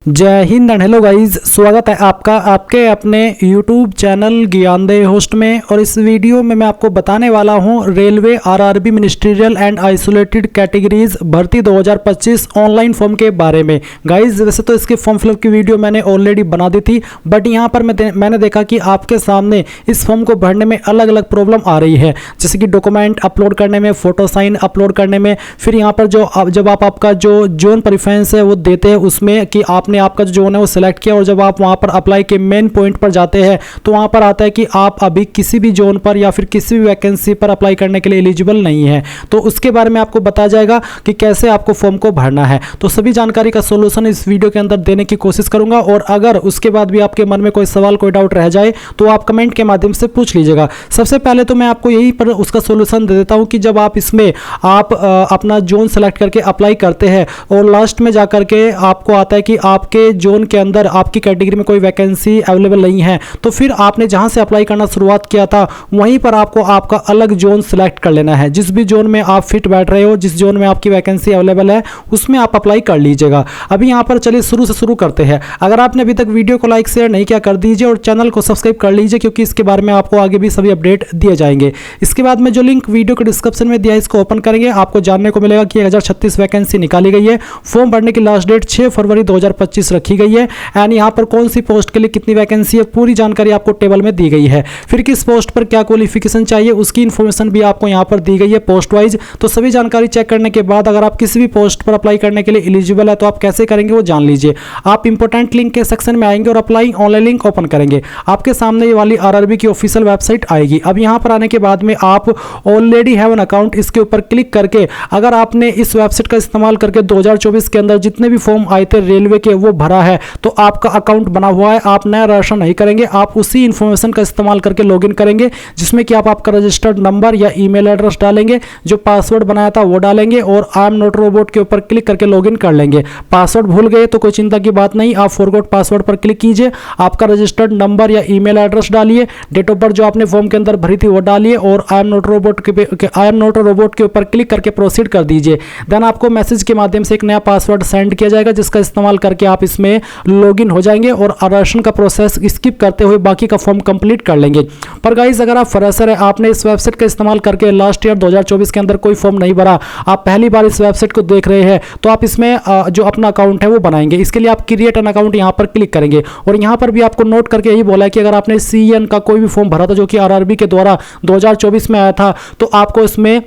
जय Hind and hello guys, स्वागत है आपका आपके अपने YouTube चैनल ज्ञानदेह होस्ट में। और इस वीडियो में मैं आपको बताने वाला हूं railway RRB ministerial and isolated categories भर्ती 2025 ऑनलाइन फॉर्म के बारे में। गाइस वैसे तो इसके फॉर्म फिलअप की वीडियो मैंने ऑलरेडी बना दी थी, बट यहां पर मैंने देखा कि आपके सामने इस फॉर्म को भरने में अलग अलग प्रॉब्लम आ रही है, जैसे कि डॉक्यूमेंट अपलोड करने में, फोटो साइन अपलोड करने में, फिर यहाँ पर जब आप आपका जो जोन प्रेफरेंस है वो देते हैं उसमें कि आपने आपका जो जोन है वो सिलेक्ट किया, और जब आप वहां पर अप्लाई के मेन पॉइंट पर जाते हैं तो वहां पर आता है कि आप अभी किसी भी जोन पर या फिर किसी भी वैकेंसी पर अप्लाई करने के लिए एलिजिबल नहीं है। तो उसके बारे में आपको बताया जाएगा कि कैसे आपको फॉर्म को भरना है। तो सभी जानकारी का सोल्यूशन इस वीडियो के अंदर देने की कोशिश करूंगा, और अगर उसके बाद भी आपके मन में कोई सवाल कोई डाउट रह जाए तो आप कमेंट के माध्यम से पूछ लीजिएगा। सबसे पहले तो मैं आपको यही पर उसका सोल्यूशन दे देता हूं कि जब आप इसमें आप अपना जोन सेलेक्ट करके अप्लाई करते हैं और लास्ट में जाकर के आपको आता है कि आपके जोन के अंदर आपकी कैटेगरी में कोई वैकेंसी अवेलेबल नहीं है, तो फिर आपने जहां से अप्लाई करना शुरुआत किया था वहीं पर आपको आपका अलग जोन सेलेक्ट कर लेना है। जिस भी जोन में आप फिट बैठ रहे हो, जिस जोन में आपकी वैकेंसी अवेलेबल है उसमें आप अप्लाई कर लीजिएगा। अभी यहां पर चलिए शुरू से शुरू करते हैं। अगर आपने अभी तक वीडियो को लाइक शेयर नहीं किया कर दीजिए और चैनल को सब्सक्राइब कर लीजिए, क्योंकि इसके बारे में आपको आगे भी सभी अपडेट दिए जाएंगे। इसके बाद में जो लिंक वीडियो के डिस्क्रिप्शन में दिया है इसको ओपन करेंगे, आपको जानने को मिलेगा कि 1036 वैकेंसी निकाली गई है। फॉर्म भरने की लास्ट डेट 6 फरवरी 2025 रखी गई है, एंड यहाँ पर कौन सी पोस्ट के लिए कितनी वैकेंसी है पूरी जानकारी आपको टेबल में दी गई है। फिर किस पोस्ट पर क्या क्वालिफिकेशन चाहिए उसकी इंफॉर्मेशन भी आपको यहाँ पर दी गई है पोस्ट वाइज। तो सभी जानकारी चेक करने के बाद अगर आप किसी भी पोस्ट पर अप्लाई करने के लिए एलिजिबल है तो आप कैसे करेंगे वो जान लीजिए। आप इंपोर्टेंट लिंक के सेक्शन में आएंगे और अप्लाई ऑनलाइन लिंक ओपन करेंगे, आपके सामने ये वाली आरआरबी की ऑफिशियल वेबसाइट आएगी। अब यहाँ पर आने के बाद में आप ऑलरेडी हैव एन अकाउंट, इसके ऊपर क्लिक करके अगर आपने इस वेबसाइट का इस्तेमाल करके 2024 के अंदर जितने भी फॉर्म आए थे रेलवे के वो भरा है तो आपका अकाउंट बना हुआ है। आप नया रजिस्टर नहीं करेंगे, आप उसी इंफॉर्मेशन का इस्तेमाल करके लॉगिन करेंगे, जिसमें कि आप आपका रजिस्टर्ड नंबर या ईमेल एड्रेस डालेंगे, जो पासवर्ड बनाया था वो डालेंगे और आई एम नॉट रोबोट के ऊपर क्लिक करके लॉगिन कर लेंगे। पासवर्ड भूल गए तो कोई चिंता की बात नहीं, आप फॉरगॉट पासवर्ड पर क्लिक कीजिए, आपका रजिस्टर्ड नंबर या ईमेल एड्रेस डालिए, डेट ऑफ बर्थ जो आपने फॉर्म के अंदर भरी थी वो डालिए और आई एम नॉट रोबोट के ऊपर क्लिक करके प्रोसीड कर दीजिए। देन आपको मैसेज के माध्यम से एक नया पासवर्ड सेंड किया जाएगा, जिसका इस्तेमाल करके आप इसमें लॉगिन हो जाएंगे और रजिस्ट्रेशन का प्रोसेस स्किप करते हुए बाकी का फॉर्म कंप्लीट कर लेंगे। पर गाइस अगर आप फ्रेशर है, आपने इस वेबसाइट का इस्तेमाल करके लास्ट ईयर 2024 के अंदर कोई फॉर्म नहीं भरा, आप पहली बार इस वेबसाइट को देख रहे हैं, तो आप इसमें जो अपना अकाउंट है वो बनाएंगे। इसके लिए आप क्रिएट एन अकाउंट यहां पर क्लिक करेंगे, और यहां पर भी आपको नोट करके यही बोला है कि अगर आपने CEN का कोई भी फॉर्म भरा था जो कि आरआरबी के द्वारा 2024 में आया था, तो आपको इसमें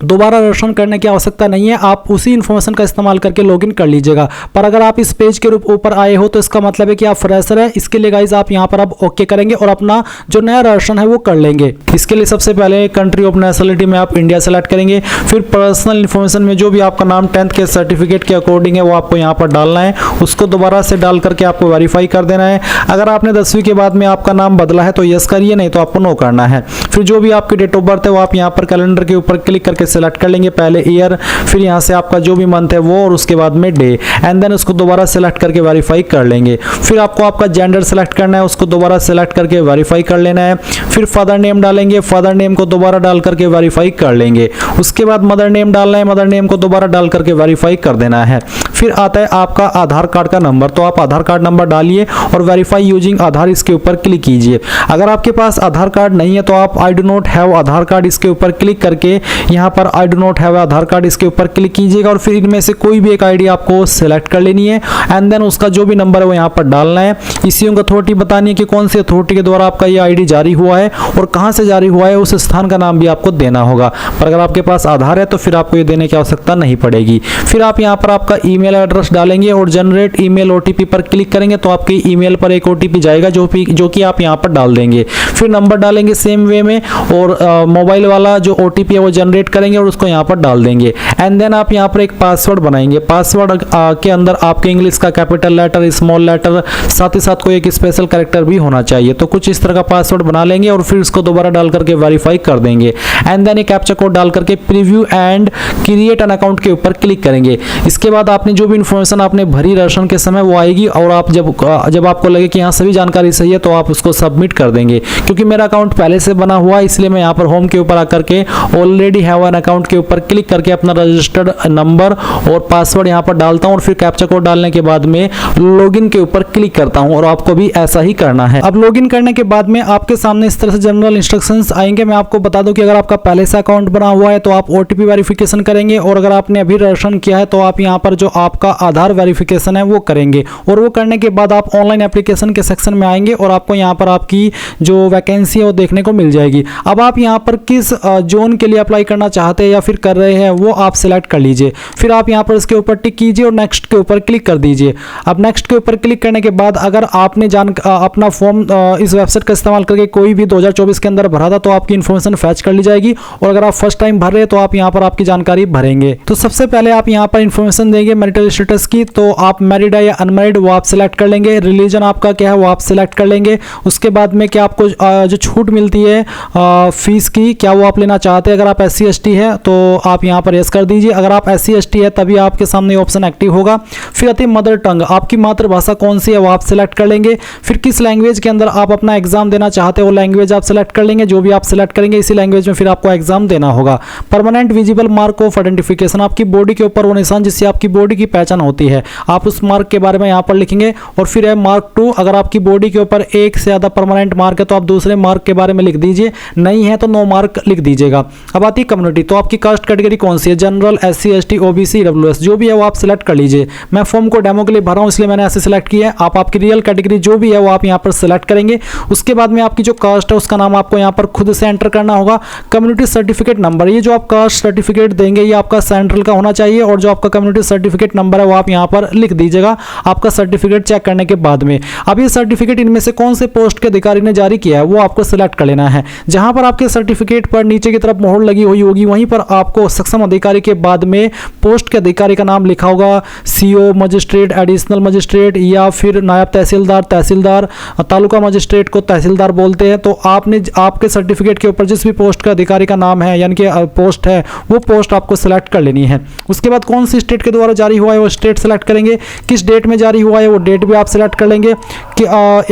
दोबारा रजिस्ट्रेशन करने की आवश्यकता नहीं है, आप उसी इन्फॉर्मेशन का इस्तेमाल करके लॉगिन कर लीजिएगा। पर अगर आप इस पेज के ऊपर आए हो तो इसका मतलब है कि आप फ्रेशर है। इसके लिए गाइस आप यहां पर अब ओके करेंगे और अपना जो नया रजिस्ट्रेशन है वो कर लेंगे। इसके लिए सबसे पहले कंट्री ऑफ नेशनलिटी में आप इंडिया सेलेक्ट करेंगे, फिर पर्सनल इन्फॉर्मेशन में जो भी आपका नाम 10th के सर्टिफिकेट के अकॉर्डिंग है वो आपको यहाँ पर डालना है, उसको दोबारा से डाल करके आपको वेरीफाई कर देना है। अगर आपने 10वीं के बाद में आपका नाम बदला है तो यस करिए, नहीं तो आपको नो करना है। फिर जो भी आपकी डेट ऑफ बर्थ है वो आप यहाँ पर कैलेंडर के ऊपर क्लिक करके सेलेक्ट कर लेंगे, पहले ईयर, फिर यहां से आपका जो भी मंथ है वो, और उसके बाद में डे, एंड देन उसको दोबारा सेलेक्ट करके वेरीफाई कर लेंगे। फिर आपको आपका जेंडर सेलेक्ट करना है, उसको दोबारा सेलेक्ट करके वेरीफाई कर लेना है। फिर फादर नेम डालेंगे, फादर नेम को दोबारा डाल करके वेरीफाई कर लेंगे। उसके बाद मदर नेम डालना है, मदर नेम को दोबारा डाल करके वेरीफाई कर देना है। फिर आता है आपका आधार कार्ड का नंबर, तो आप आधार कार्ड नंबर डालिए और वेरीफाई यूजिंग आधार इसके ऊपर क्लिक कीजिए। अगर आपके पास आधार कार्ड नहीं है तो आप I do not have Aadhaar card इसके ऊपर क्लिक करके यहाँ पर I do not have Aadhaar card इसके ऊपर क्लिक कीजिएगा, और फिर इनमें से कोई भी एक आईडी आपको सेलेक्ट कर लेनी है, एंड देन उसका जो भी नंबर है वो यहाँ पर डालना है। इश्यूइंग अथॉरिटी बतानी है कि कौन सी अथॉरिटी के द्वारा आपका ये आईडी जारी हुआ है और कहां से जारी हुआ है, उस स्थान का नाम भी आपको देना होगा। पर अगर आपके पास आधार है तो फिर आपको ये देने की आवश्यकता नहीं पड़ेगी। फिर आप यहाँ पर आपका ईमेल एड्रेस डालेंगे और जनरेट ईमेल ओटीपी पर क्लिक करेंगे तो आपके ईमेल पर एक ओटीपी जाएगा जो कि आप यहाँ पर डाल देंगे। फिर नंबर डालेंगे सेम वे में, और मोबाइल वाला जो ओटीपी है वो जनरेट करेंगे और उसको यहाँ पर डाल देंगे। एंड देन आप यहाँ पर एक पासवर्ड बनाएंगे। पासवर्ड के अंदर आपके इंग्लिश का कैपिटल लेटर, स्मॉल लेटर, साथ ही साथ कोई एक स्पेशल कैरेक्टर भी होना चाहिए। तो कुछ इस तरह का पासवर्ड बना लेंगे और फिर इसको दोबारा डाल करके वेरीफाई कर देंगे। एंड देन एक कैप्चा कोड डाल करके preview and create an account के ऊपर क्लिक करेंगे। इसके बाद आपने जो भी इन्फॉर्मेशन आपने भरी रजिस्ट्रेशन के समय वो आएगी, और आप जब आपको लगे कि यहाँ सभी जानकारी सही है तो आप उसको सबमिट कर देंगे। क्योंकि मेरा अकाउंट पहले से बना हुआ है इसलिए मैं यहाँ पर होम के ऊपर आकर के ऑलरेडी हैव एन अकाउंट के ऊपर क्लिक करके अपना रजिस्टर्ड नंबर और पासवर्ड यहाँ पर डालता हूँ, और फिर कैप्चा कोड डालने के बाद में लॉगिन के ऊपर क्लिक करता हूँ, और आपको भी ऐसा ही करना है। अब लॉगिन करने के बाद में आपके सामने इस तरह से जनरल इंस्ट्रक्शंस आएंगे। मैं आपको बता दूं कि अगर आपका पहले से अकाउंट बना हुआ है तो आप ओटीपी वेरिफिकेशन करेंगे, और अगर आपने अभी रजिस्ट्रेशन किया है तो आप यहाँ पर जो आपका आधार वेरिफिकेशन है वो करेंगे, और वो करने के बाद आप ऑनलाइन एप्लीकेशन के सेक्शन में आएंगे और आपको यहाँ पर आपकी जो वैकेंसी है वो देखने को मिल जाएगी। अब आप यहाँ पर किस जोन के लिए अप्लाई करना चाहते हैं या फिर कर रहे हैं वो आप सिलेक्ट कर लीजिए। फिर आप यहाँ पर इसके ऊपर टिक कीजिए और नेक्स्ट के ऊपर क्लिक कर दीजिए। अब नेक्स्ट के ऊपर क्लिक करने के बाद अगर आपने अपना फॉर्म इस वेबसाइट का इस्तेमाल करके कोई भी 2024 के अंदर भरा था तो आपकी इन्फॉर्मेशन फैच कर ली जाएगी, और अगर आप फर्स्ट टाइम भर रहे हैं तो आप यहाँ पर आपकी जानकारी भरेंगे। तो सबसे पहले आप यहाँ पर इन्फॉर्मेशन देंगे मैरिटल स्टेटस की, तो आप मैरिड है या अनमैरिड वो आप सिलेक्ट कर लेंगे। रिलीजन आपका क्या है वो आप सिलेक्ट कर लेंगे। उसके बाद में क्या आपको जो छूट मिलती है फीस की क्या वो आप लेना चाहते हैं। अगर आप SC ST है तो आप यहाँ पर यस कर दीजिए। अगर आप SC ST है तभी आपके सामने ऑप्शन एक्टिव होगा। फिर आती है मदर टंग, आपकी मातृभाषा कौन सी है वो आप सिलेक्ट कर लेंगे। फिर किस लैंग्वेज के अंदर आप अपना एग्जाम देना चाहते हो वो लैंग्वेज आप सिलेक्ट कर लेंगे। जो भी आप सिलेक्ट करेंगे इसी लैंग्वेज में फिर आपको एग्जाम देना होगा। Permanent visible mark of identification, आपकी बॉडी के ऊपर वो निशान जिससे आपकी बॉडी की पहचान होती है, आप उस मार्क के बारे में यहाँ पर लिखेंगे। और फिर है मार्क 2, अगर आपकी बॉडी के ऊपर एक से ज़्यादा परमानेंट मार्क है तो आप दूसरे मार्क के बारे में लिख दीजिए, नहीं है तो नो मार्क लिख दीजिएगा। अब आती है कम्युनिटी, तो आपकी कास्ट कैटेगरी कौन सी है, general, SC ST OBC EWS जो भी है वो आप सिलेक्ट कर लीजिए। मैं फॉर्म को डेमो के लिए भरा हूँ इसलिए मैंने ऐसे सिलेक्ट किया है। आप आपकी रियल कैटेगरी जो भी है वो आप यहाँ पर सिलेक्ट करेंगे। उसके बाद में आपकी जो कास्ट है उसका नाम आपको यहाँ पर खुद से एंटर करना होगा। कम्युनिटी सर्टिफिकेट नंबर, ये जो आप कास्ट सर्टिफिकेट देंगे ये आपका सेंट्रल का होना चाहिए, और जो आपका कम्युनिटी सर्टिफिकेट नंबर है वो आप यहाँ पर लिख दीजिएगा आपका सर्टिफिकेट चेक करने के बाद में। अब ये सर्टिफिकेट इनमें से कौन से पोस्ट के अधिकारी ने जारी किया है वो आपको सिलेक्ट कर लेना है। जहां पर आपके सर्टिफिकेट पर नीचे की तरफ मोहर लगी हुई होगी वहीं पर आपको सक्षम अधिकारी के बाद में पोस्ट के अधिकारी का नाम लिखा होगा। CO, मजिस्ट्रेट, एडिशनल मजिस्ट्रेट या फिर नायब तहसीलदार, तहसीलदार, तालुका मजिस्ट्रेट को तहसीलदार बोलते हैं। तो आपने आपके सर्टिफिकेट के ऊपर जिस भी पोस्ट का अधिकारी का नाम है यानी कि पोस्ट है वो पोस्ट आपको सिलेक्ट कर लेनी है। उसके बाद कौन सी स्टेट के द्वारा जारी हुआ है वो स्टेट सेलेक्ट करेंगे। किस डेट में जारी हुआ है वो डेट भी आप सिलेक्ट कर लेंगे। कि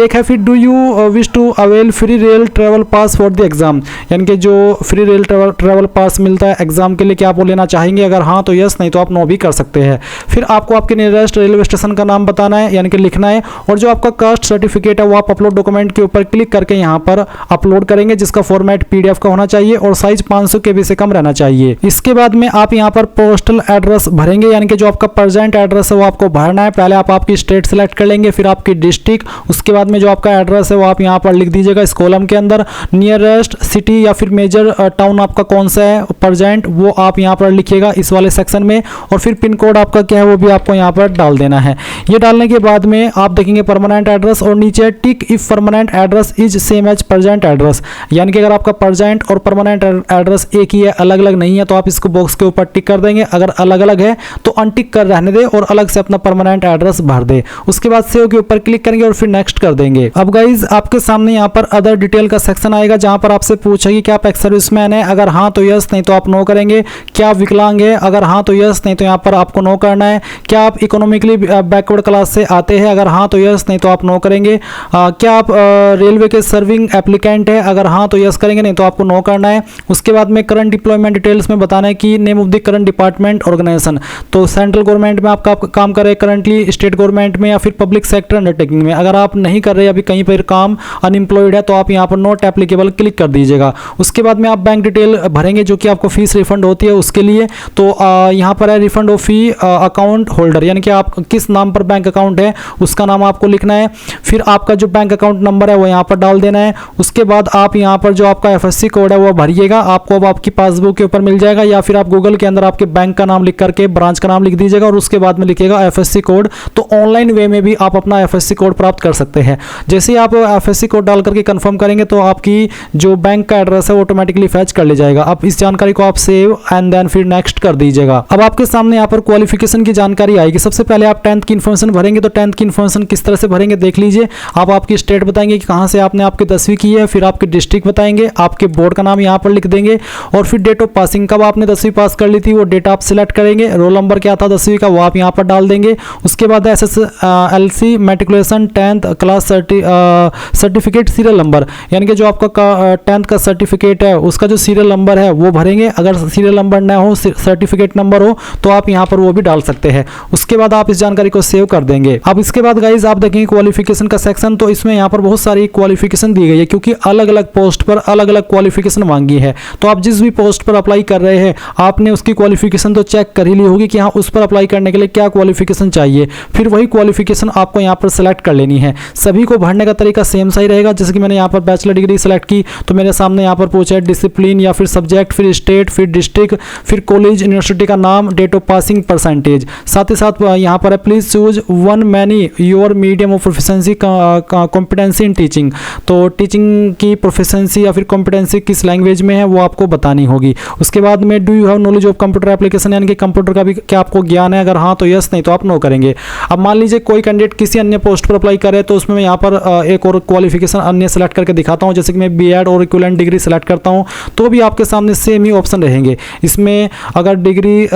एक है फिर do you wish to avail free rail travel pass for the exam, यानी कि जो फ्री रेल ट्रेवल पास मिलता है एग्जाम के लिए क्या आप वो लेना चाहेंगे। अगर हाँ तो यस, नहीं तो आप नो भी कर सकते हैं। फिर आपको आपके नियरेस्ट रेलवे स्टेशन का नाम बताना है यानी कि लिखना है, और जो आपका कास्ट सर्टिफिकेट है वो आप अपलोड डॉक्यूमेंट के ऊपर क्लिक करके यहाँ पर अपलोड करेंगे, जिसका फॉर्मेट PDF का होना चाहिए और साइज 500 KB से कम रहना चाहिए। इसके बाद में आप यहाँ पर पोस्टल एड्रेस भरेंगे यानी कि जो आपका प्रेजेंट एड्रेस है वो आपको भरना है। पहले आप आपकी स्टेट सेलेक्ट कर लेंगे, फिर आपकी डिस्ट्रिक्ट, उसके बाद में जो आपका एड्रेस है वो आप यहाँ पर लिख दीजिएगा इस कॉलम के अंदर। नियरेस्ट सिटी या फिर मेजर टाउन आपका कौन सा है प्रेजेंट वो आप यहाँ पर लिखिएगा इस वाले सेक्शन में, और फिर पिन कोड आपका क्या है वो भी आपको यहाँ पर डाल देना है। ये डालने के बाद में आप देखेंगे परमानेंट एड्रेस और नीचे tick if permanent address is same as present address, यानी कि अगर आपका प्रेजेंट और परमानेंट एड्रेस एक ही है अलग अलग नहीं है तो आप इसको बॉक्स के ऊपर टिक कर देंगे। अगर अलग अलग है तो अनटिक कर रहने दे और अलग से अपना परमानेंट एड्रेस भर दे। उसके बाद सेव के ऊपर क्लिक करेंगे और फिर नेक्स्ट कर देंगे। अब गाइज आपके सामने यहाँ पर अदर डिटेल का सेक्शन आएगा जहां पर आपसे पूछेगी कि आप एक्स सर्विसमैन है, अगर हाँ तो यस, नहीं तो आप नो करेंगे। क्या आप विकलांग है, अगर हाँ तो यस, नहीं तो यहाँ पर आपको नो करना है। क्या आप इकोनॉमिकली बैकवर्ड क्लास से आते हैं, अगर हाँ तो यस, नहीं तो आप नो करेंगे। क्या आप रेलवे के सर्विंग एप्लीकेंट है, अगर हाँ तो यस करेंगे, नहीं तो आपको नो करना है। उसके बाद में करंट डिप्लॉयमेंट डिटेल्स में बताना है कि name of the current department organisation, तो सेंट्रल गवर्नमेंट में आपका काम कर रहे हैं करंटली, स्टेट गवर्नमेंट में या फिर पब्लिक सेक्टर अंडरटेकिंग में। अगर आप नहीं कर रहे अभी कहीं पर काम, अनएम्प्लॉयड है, तो आप यहाँ पर नॉट एप्लीकेबल क्लिक कर दीजिएगा। उसके बाद में आप बैंक डिटेल भरेंगे जो कि आपको फीस रिफंड होती है उसके लिए। तो यहाँ पर है refund of fee account holder, यानी कि आप किस नाम पर बैंक अकाउंट है उसका नाम आपको लिखना है। फिर आपका जो बैंक अकाउंट नंबर है वो यहाँ पर डाल देना है। उसके बाद आप यहाँ पर जो आपका FSC कोड है वो भरिएगा, आपको अब आपकी पासबुक के ऊपर मिल जाएगा, या फिर आप गूगल के अंदर आपके बैंक का नाम लिख करके ब्रांच का नाम लिख दीजिएगा और उसके बाद में लिखिएगा FSC कोड। तो ऑनलाइन वे में भी आप अपना FSC कोड प्राप्त कर सकते हैं। जैसे ही आप FSC कोड डाल करके कंफर्म करेंगे तो आपकी जो बैंक का एड्रेस है वो ऑटोमेटिकली फैच कर ले जाएगा। अब इस जानकारी को आप सेव एंड देन फिर नेक्स्ट कर दीजिएगा। अब आपके सामने यहाँ पर क्वालिफिकेशन की जानकारी आएगी। सबसे पहले आप 10th की इन्फॉर्मेशन भरेंगे, तो 10th की इन्फॉर्मेशन किस तरह से भरेंगे देख लीजिए। आप आपकी स्टेट बताएंगे कि कहाँ से आपने आपकी 10वीं की है, फिर आपकी डिस्ट्रिक्ट बताएंगे, आपके बोर्ड का नाम यहाँ पर लिख देंगे और फिर डेट ऑफ पासिंग, कब आपने 10वीं पास कर ली थी वो डेट आप सिलेक्ट करेंगे। रोल नंबर क्या था 10वीं एसएससी का वो आप यहाँ पर डाल देंगे। उसके बाद SSLC matriculation 10th class certificate serial number, यानी कि जो आपका 10th का सर्टिफिकेट है उसका जो सीरियल नंबर है वो भरेंगे। अगर सीरियल नंबर ना हो, सर्टिफिकेट नंबर हो, तो आप यहाँ पर वो भी डाल सकते हैं। उसके बाद आप इस जानकारी को सेव कर देंगे। अब इसके बाद गाइज आप देखेंगे क्वालिफिकेशन का सेक्शन, तो इसमें यहाँ पर बहुत सारी क्वालिफिकेशन दी गई है, क्योंकि अलग अलग पोस्ट पर अलग अलग क्वालिफिकेशन मांगी है। तो आप जिस भी पोस्ट पर अप्लाई कर रहे हैं आपने उसकी क्वालिफिकेशन तो चेक कर ही ली होगी कि हाँ उस पर अप्लाई करने के लिए क्या क्वालिफिकेशन चाहिए। फिर वही क्वालिफिकेशन आपको यहाँ पर सेलेक्ट कर लेनी है। सभी को भरने का तरीका सेम सा ही रहेगा। जैसे कि मैंने यहाँ पर बैचलर डिग्री सेलेक्ट की तो मेरे सामने यहाँ पर पूछा है डिसिप्लिन या फिर सब्जेक्ट, फिर स्टेट, फिर डिस्ट्रिक्ट, फिर कॉलेज यूनिवर्सिटी का नाम, डेट ऑफ पासिंग, परसेंटेज। साथ ही साथ यहाँ पर है please choose one many your medium of proficiency competency in teaching. तो टीचिंग की प्रोफिशिएंसी या फिर कॉम्पिटेंसी किस लैंग्वेज में है वो आपको बतानी होगी। उसके बाद में do you have knowledge of computer application, यानी कि कंप्यूटर का भी क्या आपको ज्ञान है। अगर हाँ तो यस, नहीं तो आप नो करेंगे। अब मान लीजिए कोई कैंडिडेट किसी अन्य पोस्ट पर अप्लाई करे तो उसमें मैं यहाँ पर एक और क्वालिफिकेशन अन्य सेलेक्ट करके दिखाता हूँ। जैसे कि मैं बीएड और इक्विवेलेंट डिग्री सेलेक्ट करता हूँ तो भी आपके सामने सेम ही ऑप्शन रहेंगे। इसमें अगर डिग्री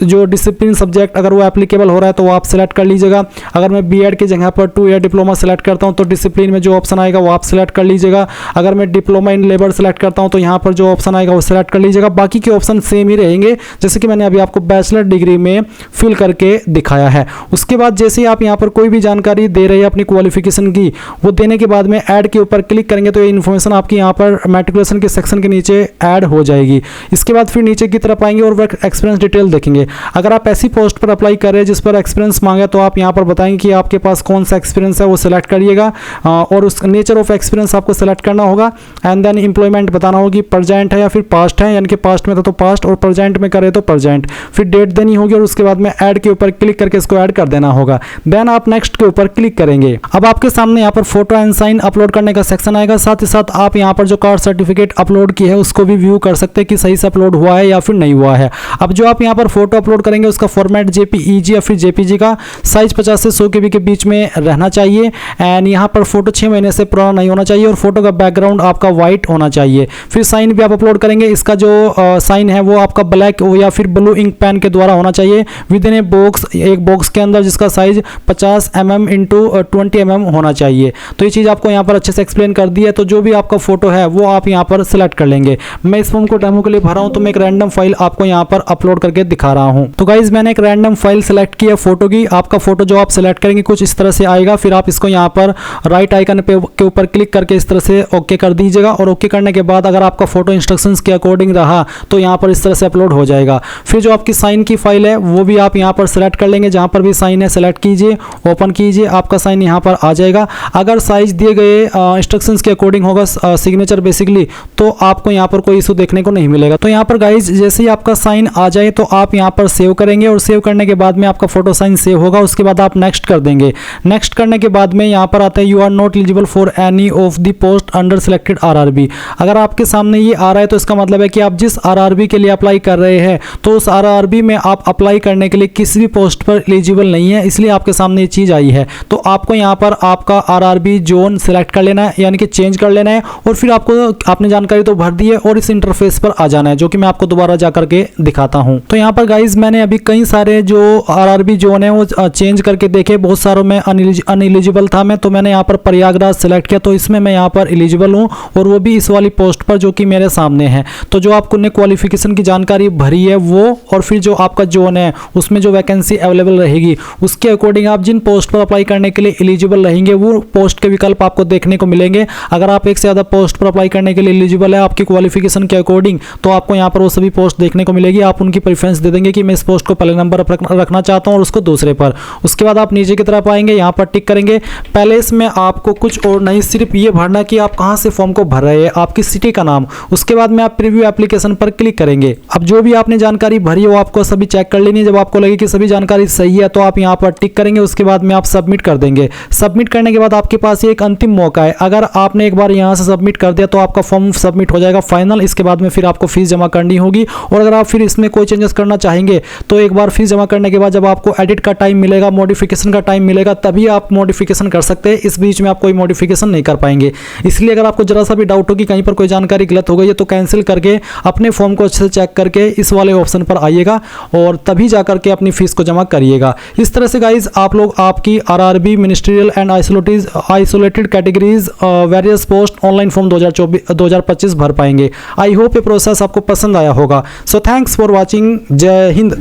जो डिसिप्लिन सब्जेक्ट अगर वो एप्लीकेबल हो रहा है तो वो आप सेलेक्ट कर लीजिएगा। अगर मैं बीएड की जगह पर 2 ईयर डिप्लोमा सेलेक्ट करता हूँ तो डिसिप्लिन में जो ऑप्शन आएगा वो आप सेलेक्ट कर लीजिएगा। अगर मैं डिप्लोमा इन लेबर सेलेक्ट करता हूँ तो यहाँ पर जो ऑप्शन आएगा वो सेलेक्ट कर लीजिएगा। बाकी के ऑप्शन सेम ही रहेंगे जैसे कि मैंने अभी आपको बैचलर डिग्री में फिल करके दिखाया है। उसके बाद जैसे ही आप यहाँ पर कोई भी जानकारी दे रहे हैं अपनी क्वालिफिकेशन की, वो देने के बाद में ऐड के ऊपर क्लिक करेंगे तो ये इन्फॉर्मेशन आपकी यहाँ पर मैट्रिकुलेशन के सेक्शन के नीचे ऐड हो जाएगी। इसके बाद फिर नीचे की तरफ आएंगे और वर्क एक्सपीरियंस डिटेल देखेंगे। अगर आप ऐसी पोस्ट पर अप्लाई कर रहे हैं जिस पर एक्सपीरियंस मांगा तो आप यहाँ पर बताएंगे कि आपके पास कौन सा एक्सपीरियंस है वो सिलेक्ट करिएगा और उस नेचर ऑफ एक्सपीरियंस आपको सेलेक्ट करना होगा। एंड देन एम्प्लॉयमेंट बताना होगी, प्रेजेंट है या फिर पास्ट है, यानी कि पास्ट में था तो पास्ट और प्रेजेंट में करे तो प्रेजेंट। फिर डेट देनी होगी और उसके बाद में ऐड के ऊपर क्लिक करके इसको ऐड कर देना होगा। देन आप नेक्स्ट के ऊपर क्लिक करेंगे। अब आपके सामने यहाँ पर फोटो एंड साइन अपलोड करने का सेक्शन आएगा। साथ ही साथ आप यहाँ पर जो कास्ट सर्टिफिकेट अपलोड की है उसको भी व्यू कर सकते हैं कि सही से अपलोड हुआ है या फिर नहीं हुआ है। अब जो आप यहाँ पर फोटो अपलोड करेंगे उसका फॉर्मेट जेपीईजी या फिर जेपीजी का साइज 50 से 100 KB के बीच में रहना चाहिए। एंड यहाँ पर फोटो 6 महीने से पुराना नहीं होना चाहिए और फोटो का बैकग्राउंड आपका व्हाइट होना चाहिए। फिर साइन भी आप अपलोड करेंगे। इसका जो साइन है वो आपका ब्लैक या फिर ब्लू इंक पेन के द्वारा होना चाहिए विद इन ए बॉक्स, एक बॉक्स के अंदर जिसका साइज 50 mm इंटू 20 mm होना चाहिए। तो ये चीज़ आपको यहाँ पर अच्छे से एक्सप्लेन कर दी है। तो जो भी आपका फोटो है वो आप यहाँ पर सिलेक्ट कर लेंगे। मैं इस फॉर्म को डेमो के लिए भरा हूँ तो मैं एक रैंडम फाइल आपको यहाँ पर अपलोड करके दिखा रहा हूँ। तो गाइज मैंने एक रैंडम फाइल सेलेक्ट की है फोटो की। आपका फोटो जो आप सिलेक्ट करेंगे कुछ इस तरह से आएगा। फिर आप इसको यहाँ पर राइट आइकन के ऊपर क्लिक करके इस तरह से ओके कर दीजिएगा और ओके करने के बाद अगर आपका फोटो इंस्ट्रक्शंस के अकॉर्डिंग रहा तो यहाँ पर इस तरह से अपलोड हो जाएगा। फिर जो आपकी साइन की फाइल है वो भी आप यहाँ पर सेलेक्ट कर लेंगे। जहाँ पर भी साइन है सेलेक्ट कीजिए, ओपन कीजिए, आपका साइन यहाँ पर आ जाएगा। अगर साइज दिए गए इंस्ट्रक्शंस के अकॉर्डिंग होगा सिग्नेचर बेसिकली तो आपको यहाँ पर कोई इशू देखने को नहीं मिलेगा। तो यहाँ पर गाइज जैसे ही आपका साइन आ जाए तो आप यहाँ पर सेव करेंगे और सेव करने के बाद में आपका फोटो साइन सेव होगा। उसके बाद आप नेक्स्ट कर देंगे। नेक्स्ट करने के बाद में यहाँ पर आता है you are not eligible for any of the post under selected RRB. अगर आपके सामने ये आ रहा है तो इसका मतलब है कि आप जिस आरआरबी के लिए अप्लाई कर रहे हैं तो उस आरआरबी में आप अप्लाई करने के लिए किसी भी पोस्ट पर एलिजिबल नहीं है, इसलिए आपके सामने ये चीज़ आई है। तो आपको यहाँ पर आपका आरआरबी जोन सिलेक्ट कर लेना है, यानी कि चेंज कर लेना है और फिर आपने जानकारी तो भर दी है और इस इंटरफेस पर आ जाना है, जो कि मैं आपको दोबारा जा करके दिखाता हूँ। तो यहाँ पर गाइज मैंने अभी कई सारे जो आरआरबी जोन है वो चेंज करके देखे। बहुत सारों में अनएलिजिबल था मैं, तो मैंने यहाँ पर प्रयागराज सेलेक्ट किया। तो इसमें मैं यहाँ पर एलिजिबल हूँ और वो भी इस वाली पोस्ट पर जो कि मेरे सामने है। तो जो आपको ने क्वालिफिकेशन की जानकारी भरी है वो और फिर जो आपका जोन है उसमें जो वैकेंसी अवेलेबल रहेगी उसके अकॉर्डिंग आप जिन पोस्ट पर अप्लाई करने के लिए एलिजिबल रहेंगे वो पोस्ट के विकल्प आपको देखने को मिलेंगे। अगर आप एक से ज़्यादा पोस्ट पर अप्लाई करने के लिए एलिजिबल है आपकी क्वालिफिकेशन के अकॉर्डिंग तो आपको यहाँ पर वो सभी पोस्ट देखने को मिलेगी। आप उनकी प्रेफरेंस दे देंगे कि मैं इस पोस्ट को पहले नंबर पर रखना चाहता हूँ और उसको दूसरे पर। उसके बाद आप नीचे की तरफ आएंगे, यहाँ पर टिक करेंगे। पहले इसमें आपको कुछ और नहीं, सिर्फ ये भरना कि आप कहाँ से फॉर्म को भर रहे हैं, आपकी सिटी का नाम। उसके बाद में आप प्रीव्यू एप्लीकेशन पर क्लिक करेंगे। अब जो भी आपने जानकारी भरी है वो आपको सभी चेक कर लेनी है। जब आपको लगे कि सभी जानकारी सही है तो आप यहाँ पर टिक करेंगे। उसके बाद में आप सबमिट कर देंगे। सबमिट करने के बाद आपके पास एक अंतिम मौका है। अगर आपने एक बार यहाँ से सबमिट कर दिया तो आपका फॉर्म सबमिट हो जाएगा फाइनल। इसके बाद में फिर आपको फीस जमा करनी होगी और अगर आप फिर इसमें कोई चेंजेस करना चाहेंगे तो एक बार फीस जमा करने के बाद जब आपको एडिट का टाइम मिलेगा, मॉडिफिकेशन का टाइम मिलेगा, तभी आप मॉडिफिकेशन कर सकते हैं। इस बीच में आप कोई मॉडिफिकेशन नहीं कर पाएंगे। इसलिए अगर आपको जरा सा भी डाउट हो कि कहीं पर कोई जानकारी गलत हो गई है तो कैंसिल करके अपने फॉर्म को अच्छे से चेक करके इस वाले ऑप्शन पर आइएगा और तभी जा करके अपनी फीस को जमा करिएगा। इस तरह से गाइज आप लोग आपकी RRB ministerial and isolated categories various post online form 2025 भर पाएंगे। आई होप ये प्रोसेस आपको पसंद आया होगा। So thanks for watching. जय हिंद।